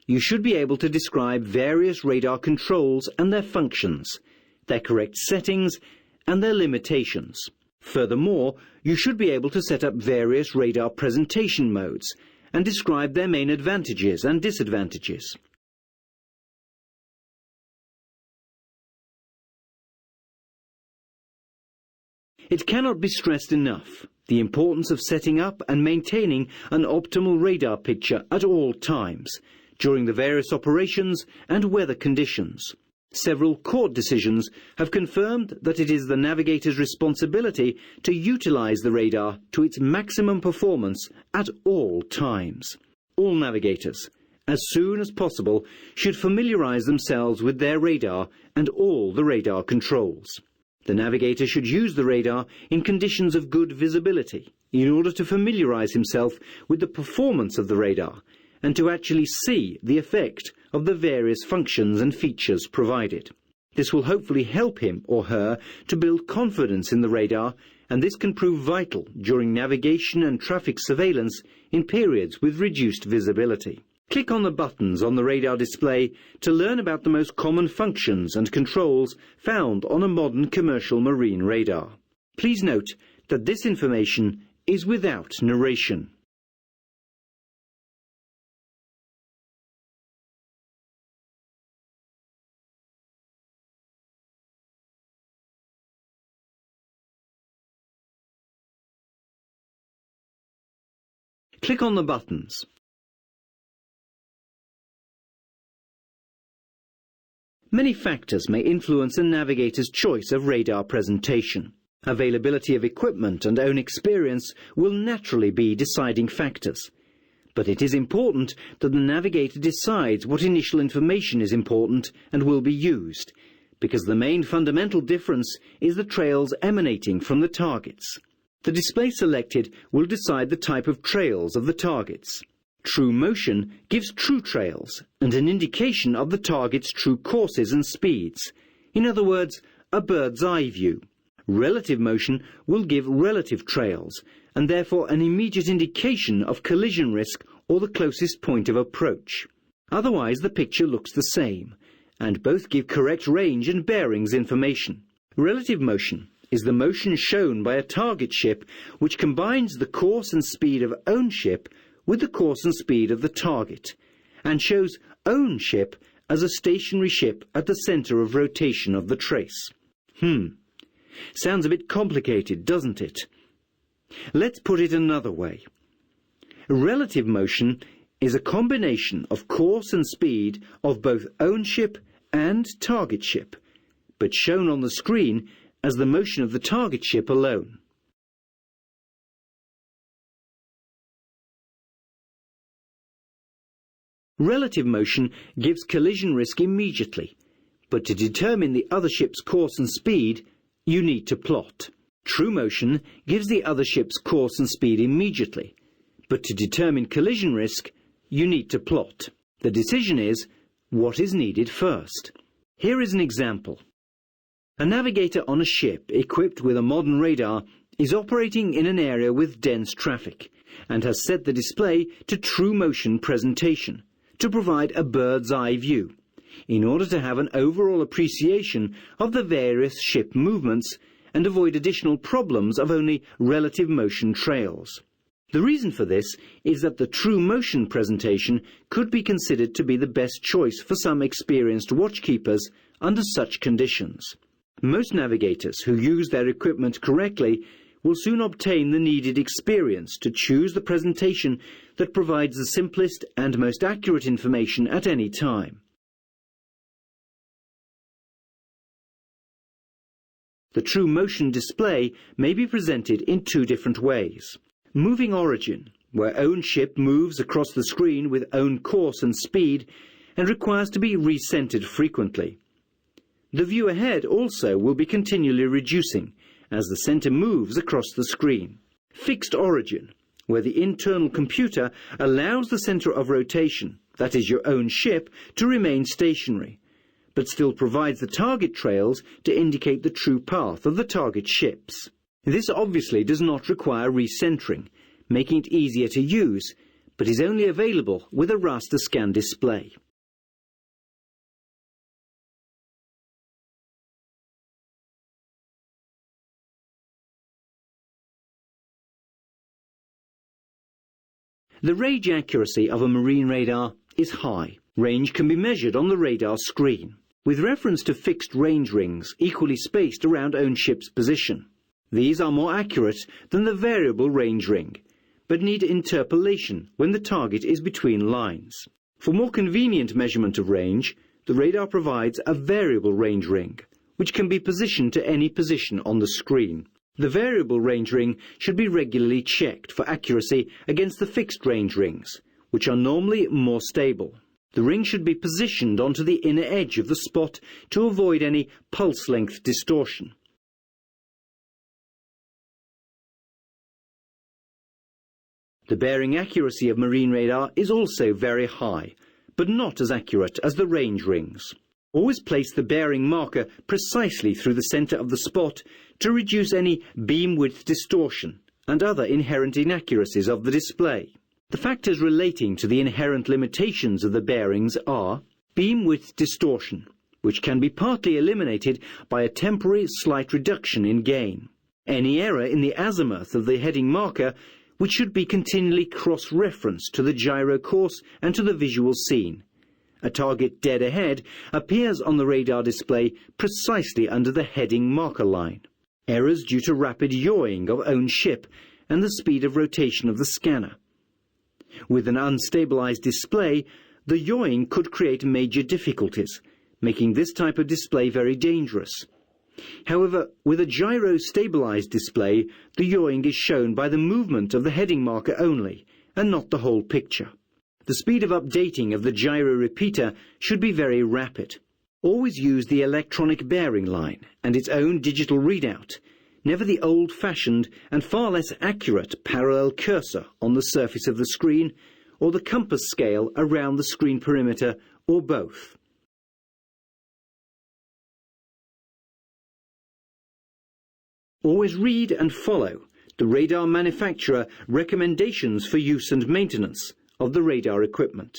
you should be able to describe various radar controls and their functions, their correct settings, and their limitations. Furthermore, you should be able to set up various radar presentation modes and describe their main advantages and disadvantages. It cannot be stressed enough the importance of setting up and maintaining an optimal radar picture at all times, during the various operations and weather conditions. Several court decisions have confirmed that it is the navigator's responsibility to utilize the radar to its maximum performance at all times. All navigators, as soon as possible, should familiarize themselves with their radar and all the radar controls. The navigator should use the radar in conditions of good visibility in order to familiarize himself with the performance of the radar and to actually see the effect of the various functions and features provided. This will hopefully help him or her to build confidence in the radar, and this can prove vital during navigation and traffic surveillance in periods with reduced visibility. Click on the buttons on the radar display to learn about the most common functions and controls found on a modern commercial marine radar. Please note that this information is without narration. Click on the buttons. Many factors may influence a navigator's choice of radar presentation. Availability of equipment and own experience will naturally be deciding factors. But it is important that the navigator decides what initial information is important and will be used, because the main fundamental difference is the trails emanating from the targets. The display selected will decide the type of trails of the targets. True motion gives true trails and an indication of the target's true courses and speeds. In other words, a bird's eye view. Relative motion will give relative trails and therefore an immediate indication of collision risk or the closest point of approach. Otherwise, the picture looks the same, and both give correct range and bearings information. Relative motion is the motion shown by a target ship which combines the course and speed of own ship with the course and speed of the target, and shows own ship as a stationary ship at the center of rotation of the trace. Sounds a bit complicated, doesn't it? Let's put it another way. Relative motion is a combination of course and speed of both own ship and target ship, but shown on the screen as the motion of the target ship alone. Relative motion gives collision risk immediately, but to determine the other ship's course and speed, you need to plot. True motion gives the other ship's course and speed immediately, but to determine collision risk, you need to plot. The decision is, what is needed first? Here is an example. A navigator on a ship equipped with a modern radar is operating in an area with dense traffic and has set the display to true motion presentation to provide a bird's eye view, in order to have an overall appreciation of the various ship movements and avoid additional problems of only relative motion trails. The reason for this is that the true motion presentation could be considered to be the best choice for some experienced watchkeepers under such conditions. Most navigators who use their equipment correctly will soon obtain the needed experience to choose the presentation that provides the simplest and most accurate information at any time. The true motion display may be presented in two different ways. Moving origin, where own ship moves across the screen with own course and speed and requires to be recentered frequently. The view ahead also will be continually reducing as the center moves across the screen. Fixed origin, where the internal computer allows the center of rotation, that is your own ship, to remain stationary, but still provides the target trails to indicate the true path of the target ships. This obviously does not require recentering, making it easier to use, but is only available with a raster scan display. The range accuracy of a marine radar is high. Range can be measured on the radar screen, with reference to fixed range rings equally spaced around own ship's position. These are more accurate than the variable range ring, but need interpolation when the target is between lines. For more convenient measurement of range, the radar provides a variable range ring, which can be positioned to any position on the screen. The variable range ring should be regularly checked for accuracy against the fixed range rings, which are normally more stable. The ring should be positioned onto the inner edge of the spot to avoid any pulse length distortion. The bearing accuracy of marine radar is also very high, but not as accurate as the range rings. Always place the bearing marker precisely through the center of the spot to reduce any beam width distortion and other inherent inaccuracies of the display. The factors relating to the inherent limitations of the bearings are beam width distortion, which can be partly eliminated by a temporary slight reduction in gain. Any error in the azimuth of the heading marker, which should be continually cross-referenced to the gyro course and to the visual scene. A target dead ahead appears on the radar display precisely under the heading marker line. Errors due to rapid yawing of own ship and the speed of rotation of the scanner. With an unstabilized display, the yawing could create major difficulties, making this type of display very dangerous. However, with a gyro-stabilized display, the yawing is shown by the movement of the heading marker only, and not the whole picture. The speed of updating of the gyro repeater should be very rapid. Always use the electronic bearing line and its own digital readout, never the old-fashioned and far less accurate parallel cursor on the surface of the screen, or the compass scale around the screen perimeter, or both. Always read and follow the radar manufacturer recommendations for use and maintenance of the radar equipment.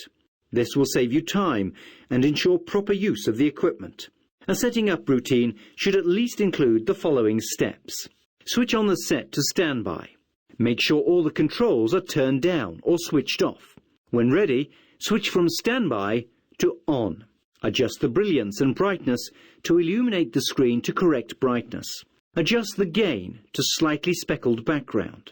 This will save you time and ensure proper use of the equipment. A setting up routine should at least include the following steps. Switch on the set to standby. Make sure all the controls are turned down or switched off. When ready, switch from standby to on. Adjust the brilliance and brightness to illuminate the screen to correct brightness. Adjust the gain to slightly speckled background.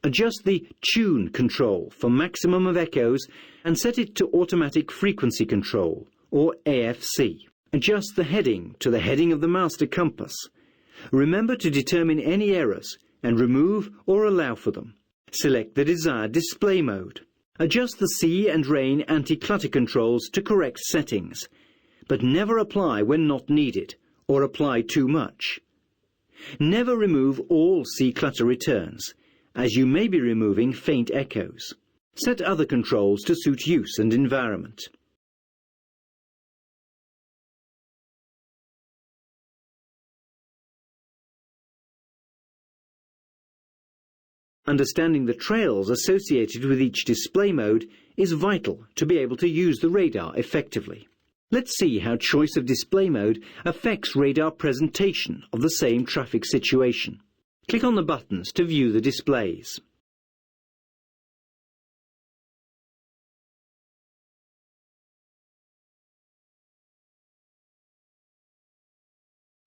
Adjust the tune control for maximum of echoes and set it to automatic frequency control, or AFC. Adjust the heading to the heading of the master compass. Remember to determine any errors and remove or allow for them. Select the desired display mode. Adjust the sea and rain anti-clutter controls to correct settings, but never apply when not needed or apply too much. Never remove all sea clutter returns, as you may be removing faint echoes. Set other controls to suit use and environment. Understanding the trails associated with each display mode is vital to be able to use the radar effectively. Let's see how choice of display mode affects radar presentation of the same traffic situation. Click on the buttons to view the displays.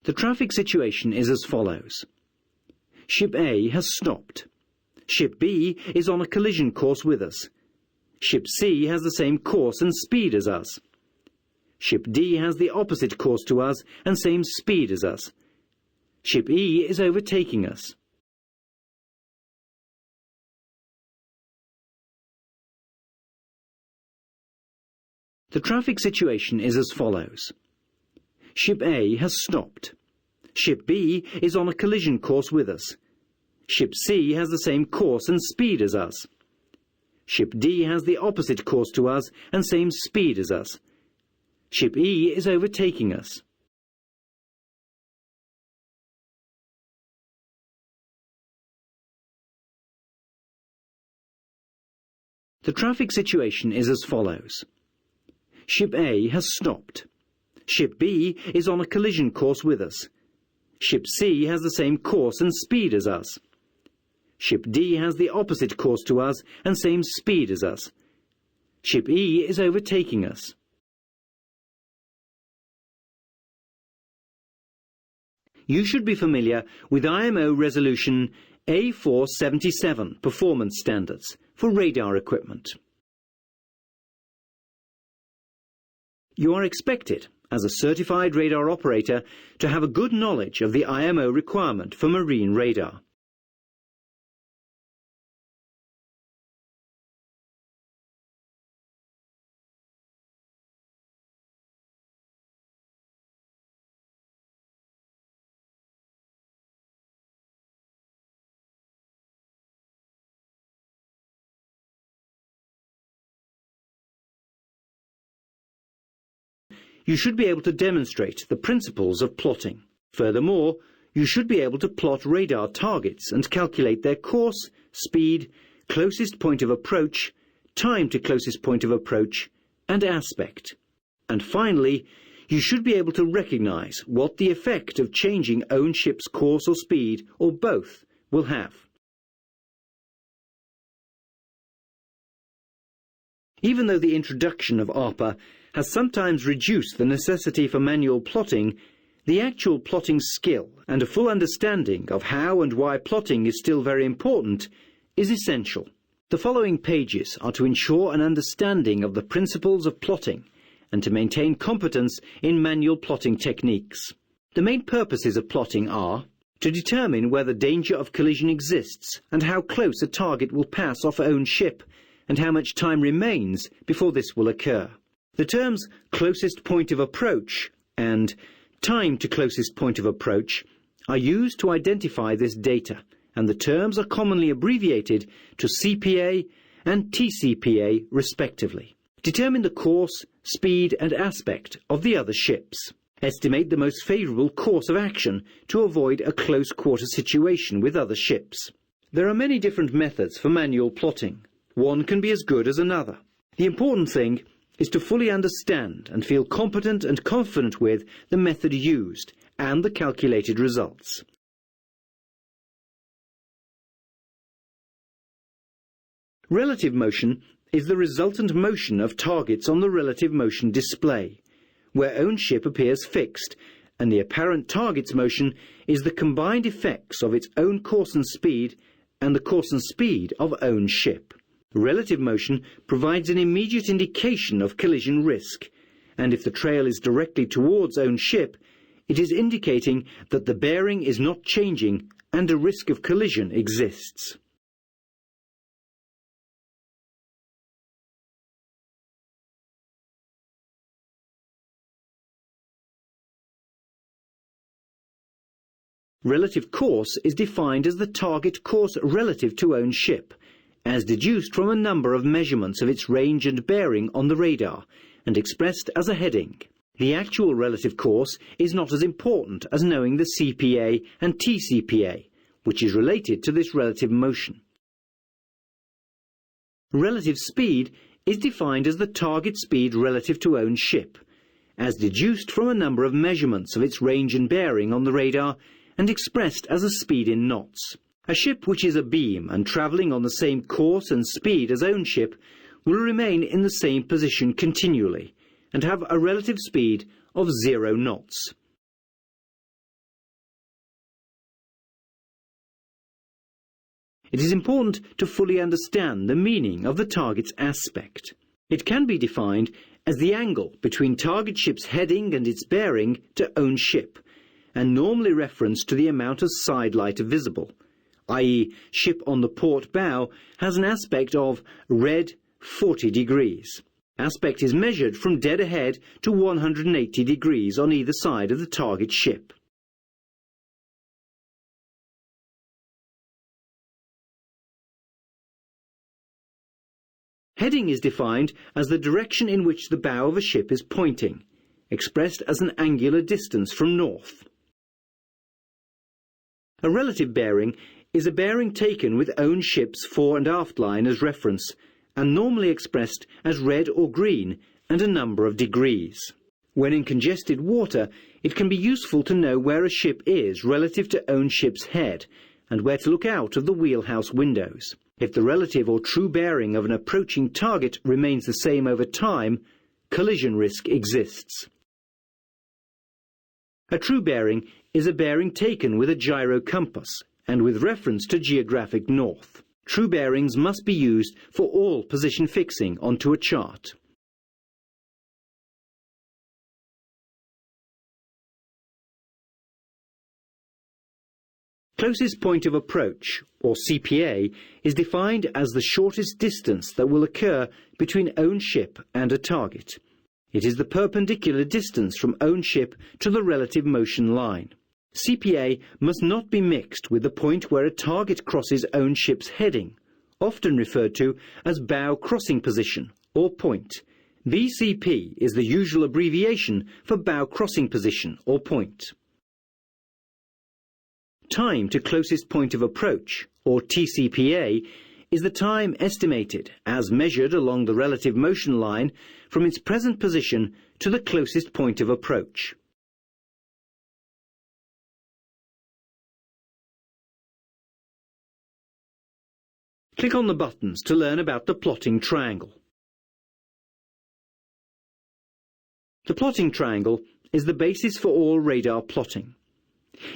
The traffic situation is as follows. Ship A has stopped. Ship B is on a collision course with us. Ship C has the same course and speed as us. Ship D has the opposite course to us and same speed as us. Ship E is overtaking us. The traffic situation is as follows. Ship A has stopped. Ship B is on a collision course with us. Ship C has the same course and speed as us. Ship D has the opposite course to us and same speed as us. Ship E is overtaking us. The traffic situation is as follows. Ship A has stopped. Ship B is on a collision course with us. Ship C has the same course and speed as us. Ship D has the opposite course to us and same speed as us. Ship E is overtaking us. You should be familiar with IMO Resolution A477 performance standards for radar equipment. You are expected, as a certified radar operator, to have a good knowledge of the IMO requirement for marine radar. You should be able to demonstrate the principles of plotting. Furthermore, you should be able to plot radar targets and calculate their course, speed, closest point of approach, time to closest point of approach, and aspect. And finally, you should be able to recognize what the effect of changing own ship's course or speed, or both, will have. Even though the introduction of ARPA has sometimes reduced the necessity for manual plotting, the actual plotting skill and a full understanding of how and why plotting is still very important is essential. The following pages are to ensure an understanding of the principles of plotting and to maintain competence in manual plotting techniques. The main purposes of plotting are to determine whether danger of collision exists and how close a target will pass off own ship and how much time remains before this will occur. The terms closest point of approach and time to closest point of approach are used to identify this data, and the terms are commonly abbreviated to CPA and TCPA respectively. Determine the course, speed and aspect of the other ships. Estimate the most favourable course of action to avoid a close quarter situation with other ships. There are many different methods for manual plotting. One can be as good as another. The important thing is to fully understand and feel competent and confident with the method used and the calculated results. Relative motion is the resultant motion of targets on the relative motion display, where own ship appears fixed, and the apparent target's motion is the combined effects of its own course and speed and the course and speed of own ship. Relative motion provides an immediate indication of collision risk, and if the trail is directly towards own ship, it is indicating that the bearing is not changing and a risk of collision exists. Relative course is defined as the target course relative to own ship, as deduced from a number of measurements of its range and bearing on the radar, and expressed as a heading. The actual relative course is not as important as knowing the CPA and TCPA, which is related to this relative motion. Relative speed is defined as the target speed relative to own ship, as deduced from a number of measurements of its range and bearing on the radar, and expressed as a speed in knots. A ship which is abeam and travelling on the same course and speed as own ship will remain in the same position continually and have a relative speed of 0 knots. It is important to fully understand the meaning of the target's aspect. It can be defined as the angle between target ship's heading and its bearing to own ship, and normally referenced to the amount of side light visible, i.e. ship on the port bow has an aspect of red 40 degrees. Aspect is measured from dead ahead to 180 degrees on either side of the target ship. Heading is defined as the direction in which the bow of a ship is pointing, expressed as an angular distance from north. A relative bearing is a bearing taken with own ship's fore and aft line as reference, and normally expressed as red or green and a number of degrees. When in congested water, it can be useful to know where a ship is relative to own ship's head and where to look out of the wheelhouse windows. If the relative or true bearing of an approaching target remains the same over time, collision risk exists. A true bearing is a bearing taken with a gyro compass and with reference to geographic north. True bearings must be used for all position fixing onto a chart. Closest point of approach, or CPA, is defined as the shortest distance that will occur between own ship and a target. It is the perpendicular distance from own ship to the relative motion line. CPA must not be mixed with the point where a target crosses own ship's heading, often referred to as bow crossing position, or point. BCP is the usual abbreviation for bow crossing position, or point. Time to closest point of approach, or TCPA, is the time estimated, as measured along the relative motion line, from its present position to the closest point of approach. Click on the buttons to learn about the plotting triangle. The plotting triangle is the basis for all radar plotting.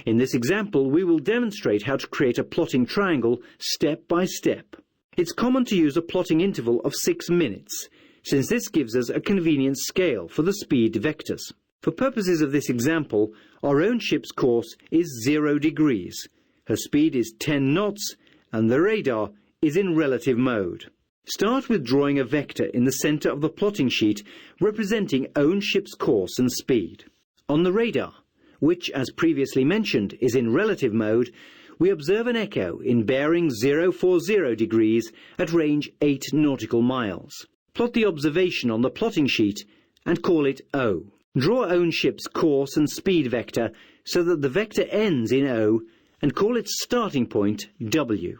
In this example, we will demonstrate how to create a plotting triangle step by step. It's common to use a plotting interval of 6 minutes, since this gives us a convenient scale for the speed vectors. For purposes of this example, our own ship's course is 0 degrees, her speed is 10 knots, and the radar is in relative mode. Start with drawing a vector in the center of the plotting sheet representing own ship's course and speed. On the radar, which, as previously mentioned, is in relative mode, we observe an echo in bearing 040 degrees at range 8 nautical miles. Plot the observation on the plotting sheet and call it O. Draw own ship's course and speed vector so that the vector ends in O and call its starting point W.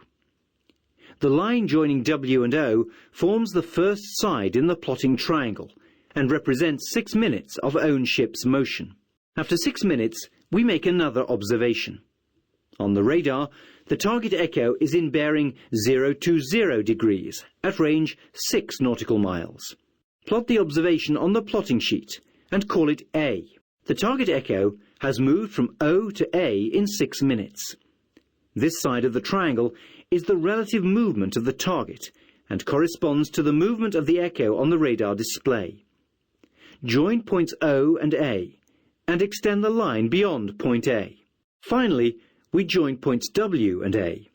The line joining W and O forms the first side in the plotting triangle and represents 6 minutes of own ship's motion. After 6 minutes, we make another observation. On the radar, the target echo is in bearing 020 degrees at range 6 nautical miles. Plot the observation on the plotting sheet and call it A. The target echo has moved from O to A in 6 minutes. This side of the triangle is the relative movement of the target and corresponds to the movement of the echo on the radar display. Join points O and A and extend the line beyond point A. Finally, we join points W and A.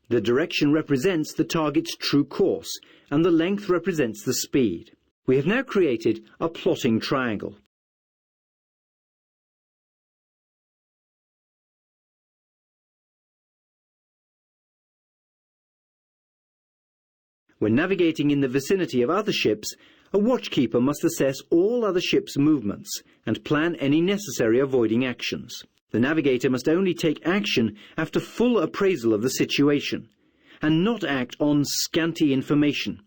The direction represents the target's true course and the length represents the speed. We have now created a plotting triangle. When navigating in the vicinity of other ships, a watchkeeper must assess all other ships' movements and plan any necessary avoiding actions. The navigator must only take action after full appraisal of the situation, and not act on scanty information,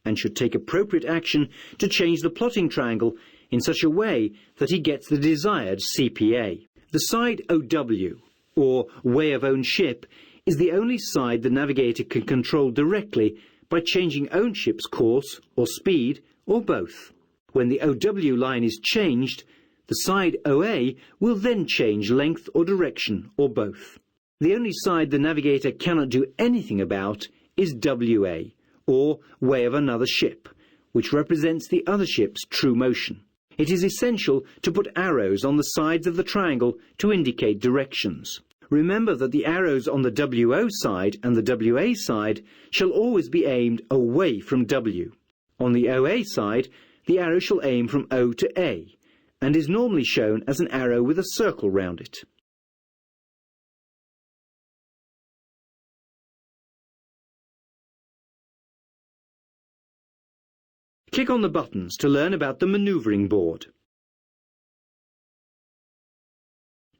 and should take appropriate action to change the plotting triangle in such a way that he gets the desired CPA. The side OW, or way of own ship, is the only side the navigator can control directly by changing own ship's course or speed, or both. When the OW line is changed, the side OA will then change length or direction, or both. The only side the navigator cannot do anything about is WA, or way of another ship, which represents the other ship's true motion. It is essential to put arrows on the sides of the triangle to indicate directions. Remember that the arrows on the WO side and the WA side shall always be aimed away from W. On the OA side, the arrow shall aim from O to A, and is normally shown as an arrow with a circle round it. Click on the buttons to learn about the manoeuvring board.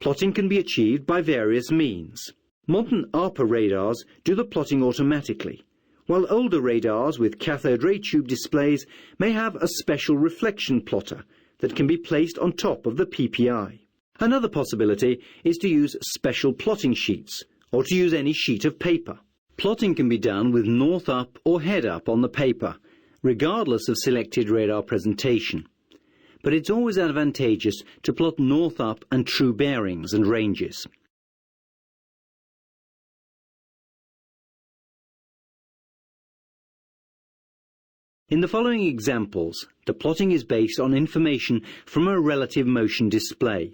Plotting can be achieved by various means. Modern ARPA radars do the plotting automatically, while older radars with cathode ray tube displays may have a special reflection plotter that can be placed on top of the PPI. Another possibility is to use special plotting sheets, or to use any sheet of paper. Plotting can be done with north up or head up on the paper, regardless of selected radar presentation. But it's always advantageous to plot north up and true bearings and ranges. In the following examples, the plotting is based on information from a relative motion display,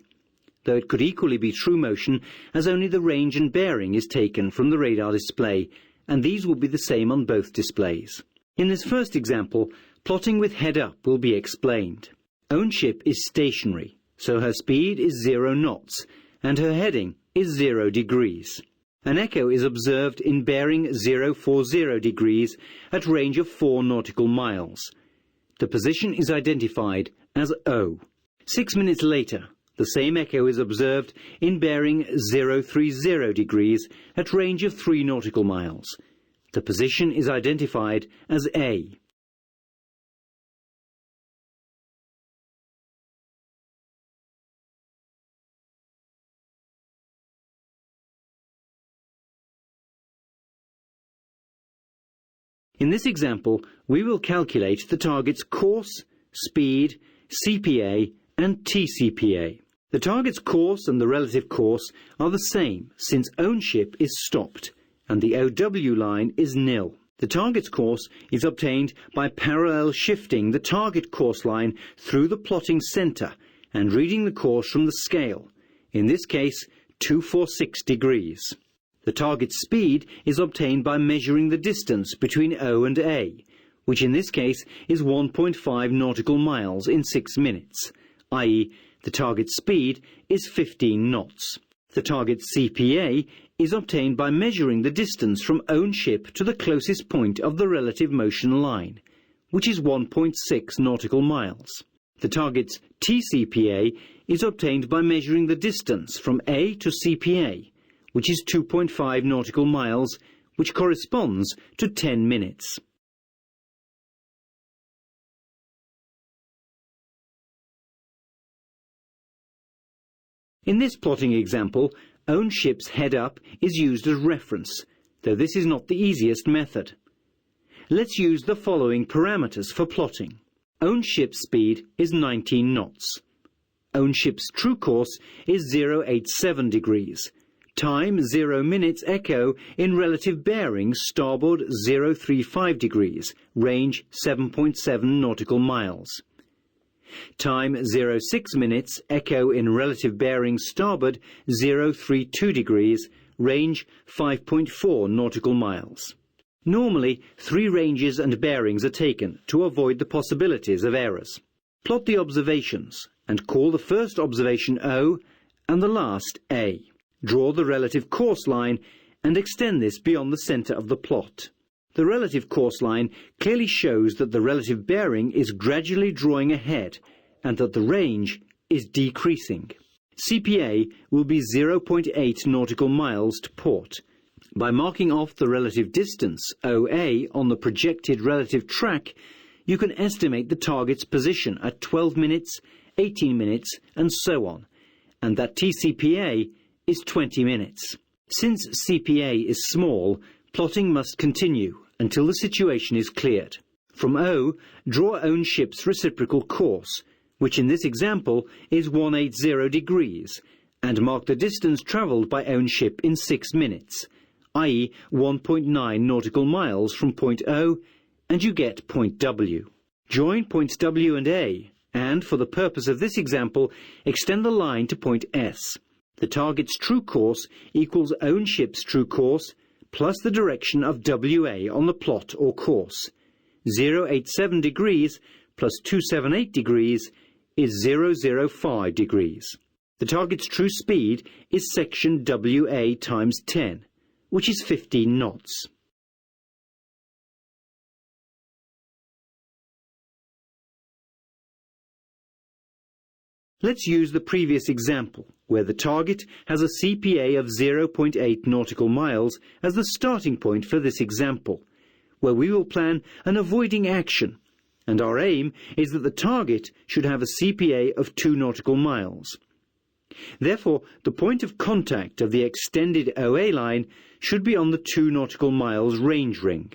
though it could equally be true motion, as only the range and bearing is taken from the radar display, and these will be the same on both displays. In this first example, plotting with head up will be explained. Own ship is stationary, so her speed is 0 knots, and her heading is 0 degrees. An echo is observed in bearing 040 degrees at range of 4 nautical miles. The position is identified as O. 6 minutes later, the same echo is observed in bearing 030 degrees at range of 3 nautical miles. The position is identified as A. In this example, we will calculate the target's course, speed, CPA and TCPA. The target's course and the relative course are the same since own ship is stopped and the OW line is nil. The target's course is obtained by parallel shifting the target course line through the plotting centre and reading the course from the scale, in this case 246 degrees. The target speed is obtained by measuring the distance between O and A, which in this case is 1.5 nautical miles in 6 minutes, i.e. the target speed is 15 knots. The target CPA is obtained by measuring the distance from own ship to the closest point of the relative motion line, which is 1.6 nautical miles. The target's TCPA is obtained by measuring the distance from A to CPA, which is 2.5 nautical miles, which corresponds to 10 minutes. In this plotting example, own ship's head up is used as reference, though this is not the easiest method. Let's use the following parameters for plotting. Own ship's speed is 19 knots. Own ship's true course is 087 degrees. Time 0 minutes echo in relative bearing starboard 035 degrees, range 7.7 nautical miles. Time 06 minutes echo in relative bearing starboard 032 degrees, range 5.4 nautical miles. Normally, 3 ranges and bearings are taken to avoid the possibilities of errors. Plot the observations and call the first observation O and the last A. Draw the relative course line and extend this beyond the centre of the plot. The relative course line clearly shows that the relative bearing is gradually drawing ahead and that the range is decreasing. CPA will be 0.8 nautical miles to port. By marking off the relative distance, OA, on the projected relative track, you can estimate the target's position at 12 minutes, 18 minutes, and so on, and that TCPA is 20 minutes. Since CPA is small, plotting must continue until the situation is cleared. From O, draw own ship's reciprocal course, which in this example is 180 degrees, and mark the distance travelled by own ship in 6 minutes, i.e. 1.9 nautical miles from point O, and you get point W. Join points W and A, and for the purpose of this example, extend the line to point S. The target's true course equals own ship's true course plus the direction of WA on the plot or course. 087 degrees plus 278 degrees is 005 degrees. The target's true speed is section WA times 10, which is 15 knots. Let's use the previous example, where the target has a CPA of 0.8 nautical miles as the starting point for this example, where we will plan an avoiding action, and our aim is that the target should have a CPA of 2 nautical miles. Therefore, the point of contact of the extended OA line should be on the 2 nautical miles range ring.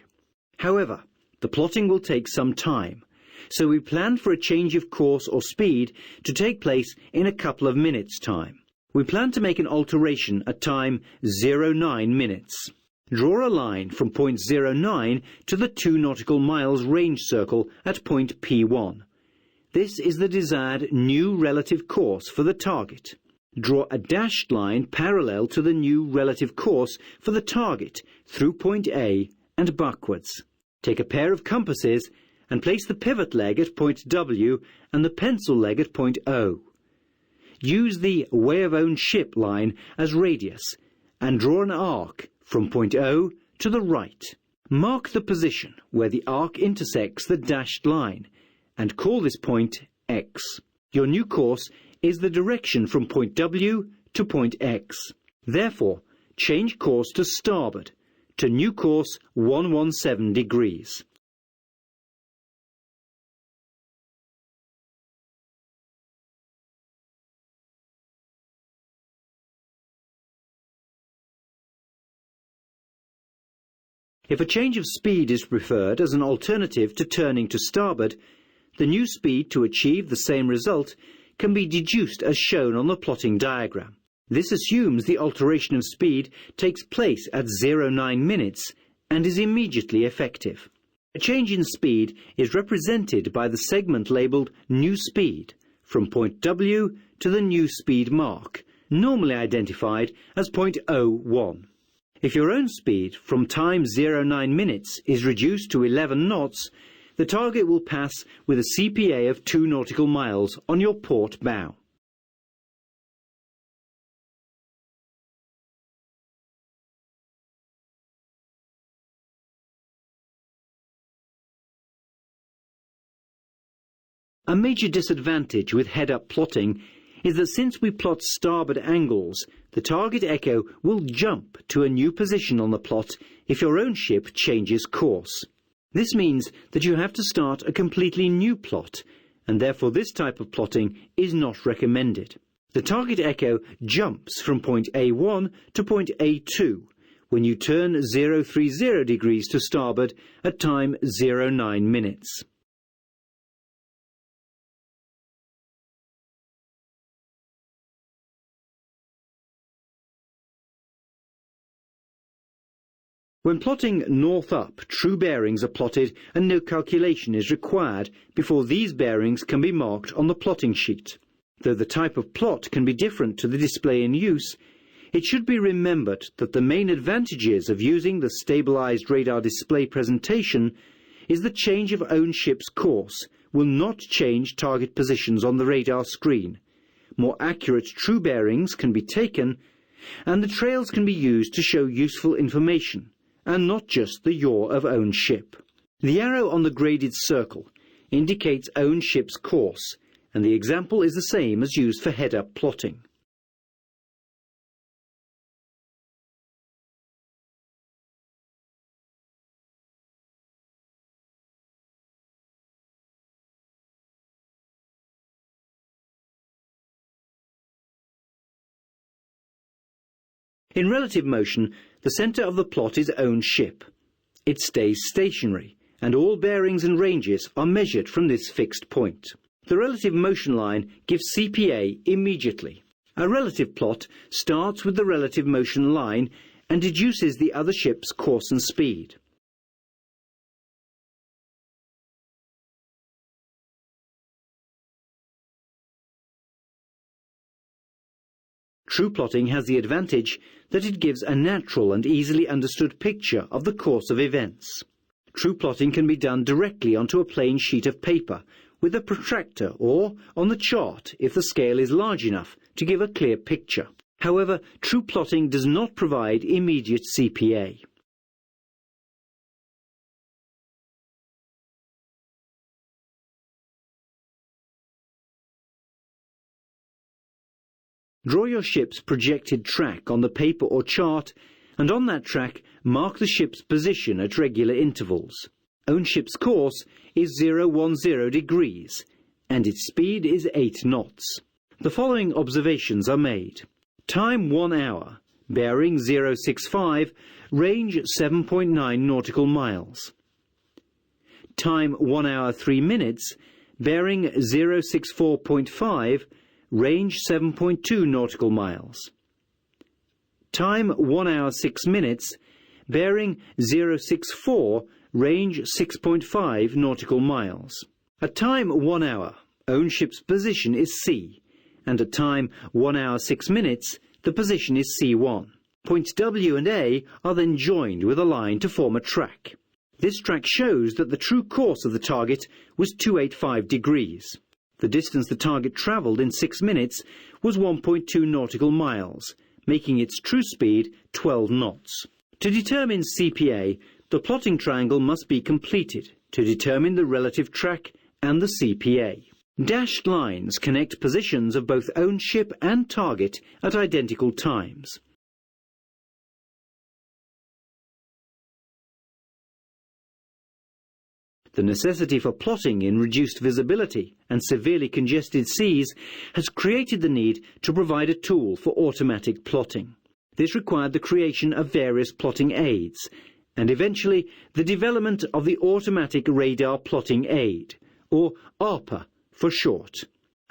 However, the plotting will take some time, so we plan for a change of course or speed to take place in a couple of minutes' time. We plan to make an alteration at time 09 minutes. Draw a line from point 09 to the 2 nautical miles range circle at point P1. This is the desired new relative course for the target. Draw a dashed line parallel to the new relative course for the target through point A and backwards. Take a pair of compasses and place the pivot leg at point W and the pencil leg at point O. Use the way of own ship line as radius and draw an arc from point O to the right. Mark the position where the arc intersects the dashed line and call this point X. Your new course is the direction from point W to point X. Therefore, change course to starboard to new course 117 degrees. If a change of speed is preferred as an alternative to turning to starboard, the new speed to achieve the same result can be deduced as shown on the plotting diagram. This assumes the alteration of speed takes place at 09 minutes and is immediately effective. A change in speed is represented by the segment labelled New Speed from point W to the new speed mark, normally identified as point 01. If your own speed from time 09 minutes is reduced to 11 knots, the target will pass with a CPA of 2 nautical miles on your port bow. A major disadvantage with head-up plotting is that since we plot starboard angles, the target echo will jump to a new position on the plot if your own ship changes course. This means that you have to start a completely new plot, and therefore this type of plotting is not recommended. The target echo jumps from point A1 to point A2 when you turn 030 degrees to starboard at time 09 minutes. When plotting north up, true bearings are plotted and no calculation is required before these bearings can be marked on the plotting sheet. Though the type of plot can be different to the display in use, it should be remembered that the main advantages of using the stabilized radar display presentation is the change of own ship's course will not change target positions on the radar screen. More accurate true bearings can be taken, and the trails can be used to show useful information, and not just the yaw of own ship. The arrow on the graded circle indicates own ship's course, and the example is the same as used for head-up plotting. In relative motion, the centre of the plot is own ship. It stays stationary, and all bearings and ranges are measured from this fixed point. The relative motion line gives CPA immediately. A relative plot starts with the relative motion line and deduces the other ship's course and speed. True plotting has the advantage that it gives a natural and easily understood picture of the course of events. True plotting can be done directly onto a plain sheet of paper with a protractor or on the chart if the scale is large enough to give a clear picture. However, true plotting does not provide immediate CPA. Draw your ship's projected track on the paper or chart and on that track mark the ship's position at regular intervals. Own ship's course is 010 degrees, and its speed is 8 knots. The following observations are made. Time 1 hour, bearing 065, range 7.9 nautical miles. Time 1 hour 3 minutes, bearing 064.5, range 7.2 nautical miles. Time 1 hour 6 minutes, bearing 064, range 6.5 nautical miles. At time 1 hour, own ship's position is C, and at time 1 hour 6 minutes, the position is C1. Points W and A are then joined with a line to form a track. This track shows that the true course of the target was 285 degrees. The distance the target travelled in 6 minutes was 1.2 nautical miles, making its true speed 12 knots. To determine CPA, the plotting triangle must be completed to determine the relative track and the CPA. Dashed lines connect positions of both own ship and target at identical times. The necessity for plotting in reduced visibility and severely congested seas has created the need to provide a tool for automatic plotting. This required the creation of various plotting aids, and eventually the development of the Automatic Radar Plotting Aid, or ARPA for short.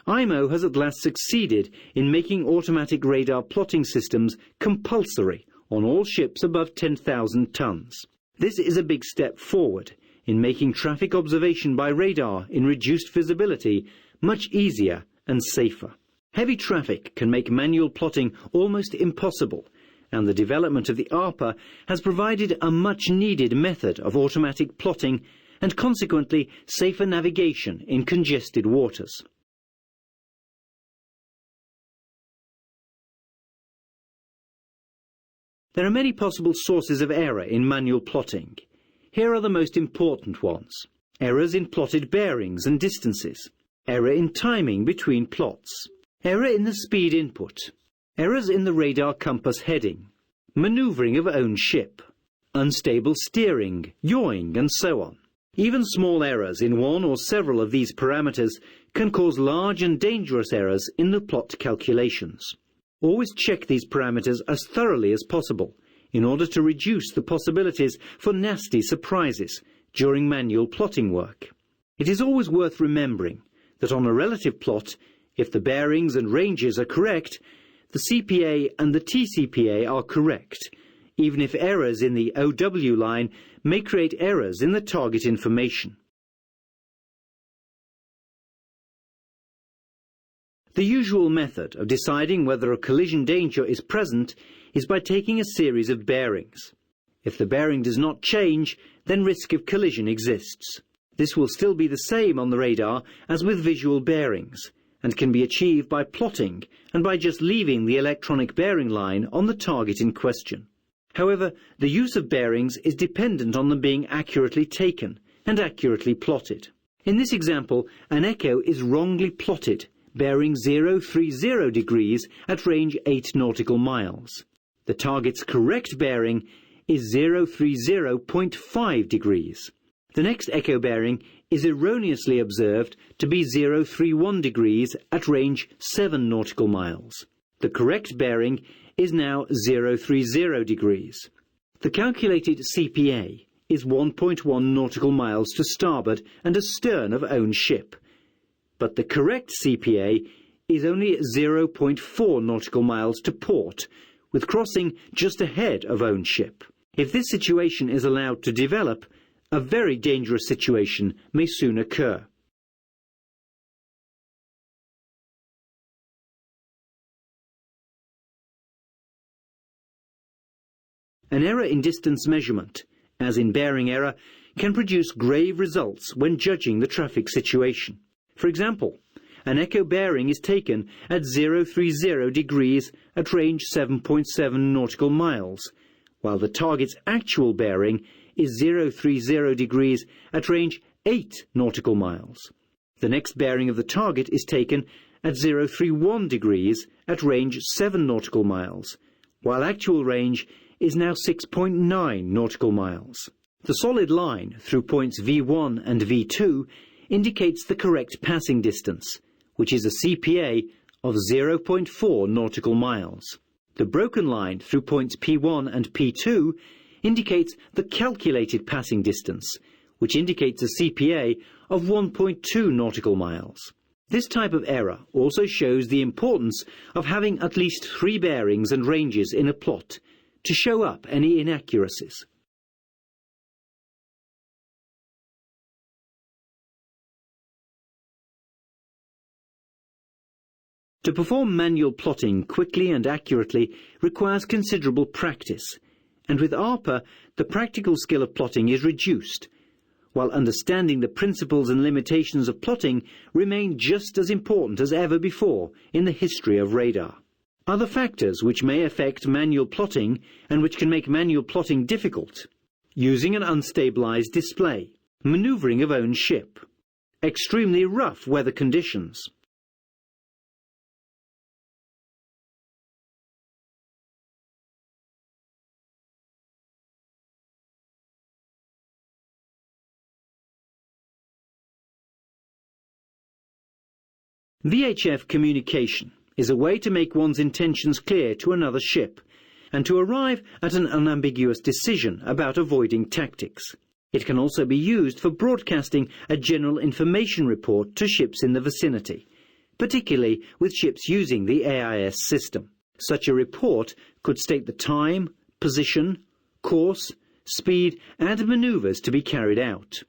IMO has at last succeeded in making automatic radar plotting systems compulsory on all ships above 10,000 tons. This is a big step forward in making traffic observation by radar in reduced visibility much easier and safer. Heavy traffic can make manual plotting almost impossible, and the development of the ARPA has provided a much-needed method of automatic plotting and consequently safer navigation in congested waters. There are many possible sources of error in manual plotting. Here are the most important ones. Errors in plotted bearings and distances. Error in timing between plots. Error in the speed input. Errors in the radar compass heading. Manoeuvring of own ship. Unstable steering, yawing, and so on. Even small errors in one or several of these parameters can cause large and dangerous errors in the plot calculations. Always check these parameters as thoroughly as possible in order to reduce the possibilities for nasty surprises during manual plotting work. It is always worth remembering that on a relative plot, if the bearings and ranges are correct, the CPA and the TCPA are correct, even if errors in the OW line may create errors in the target information. The usual method of deciding whether a collision danger is present is by taking a series of bearings. If the bearing does not change, then risk of collision exists. This will still be the same on the radar as with visual bearings, and can be achieved by plotting and by just leaving the electronic bearing line on the target in question. However, the use of bearings is dependent on them being accurately taken and accurately plotted. In this example, an echo is wrongly plotted, bearing 030 degrees at range 8 nautical miles. The target's correct bearing is 030.5 degrees. The next echo bearing is erroneously observed to be 031 degrees at range 7 nautical miles. The correct bearing is now 030 degrees. The calculated CPA is 1.1 nautical miles to starboard and astern of own ship, but the correct CPA is only 0.4 nautical miles to port, with crossing just ahead of own ship. If this situation is allowed to develop, a very dangerous situation may soon occur. An error in distance measurement, as in bearing error, can produce grave results when judging the traffic situation. For example, an echo bearing is taken at 030 degrees at range 7.7 nautical miles, while the target's actual bearing is 030 degrees at range 8 nautical miles. The next bearing of the target is taken at 031 degrees at range 7 nautical miles, while actual range is now 6.9 nautical miles. The solid line through points V1 and V2 indicates the correct passing distance, which is a CPA of 0.4 nautical miles. The broken line through points P1 and P2 indicates the calculated passing distance, which indicates a CPA of 1.2 nautical miles. This type of error also shows the importance of having at least 3 bearings and ranges in a plot to show up any inaccuracies. To perform manual plotting quickly and accurately requires considerable practice, and with ARPA the practical skill of plotting is reduced, while understanding the principles and limitations of plotting remain just as important as ever before in the history of radar. Other factors which may affect manual plotting and which can make manual plotting difficult: using an unstabilized display, maneuvering of own ship, extremely rough weather conditions. VHF communication is a way to make one's intentions clear to another ship and to arrive at an unambiguous decision about avoiding tactics. It can also be used for broadcasting a general information report to ships in the vicinity, particularly with ships using the AIS system. Such a report could state the time, position, course, speed and maneuvers to be carried out.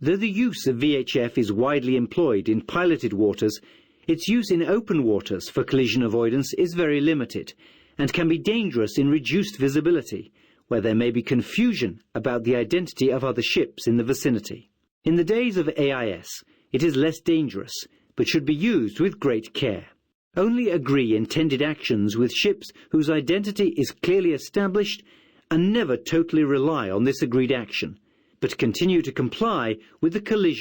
Though the use of VHF is widely employed in piloted waters, its use in open waters for collision avoidance is very limited and can be dangerous in reduced visibility, where there may be confusion about the identity of other ships in the vicinity. In the days of AIS, it is less dangerous, but should be used with great care. Only agree intended actions with ships whose identity is clearly established, and never totally rely on this agreed action, but continue to comply with the collision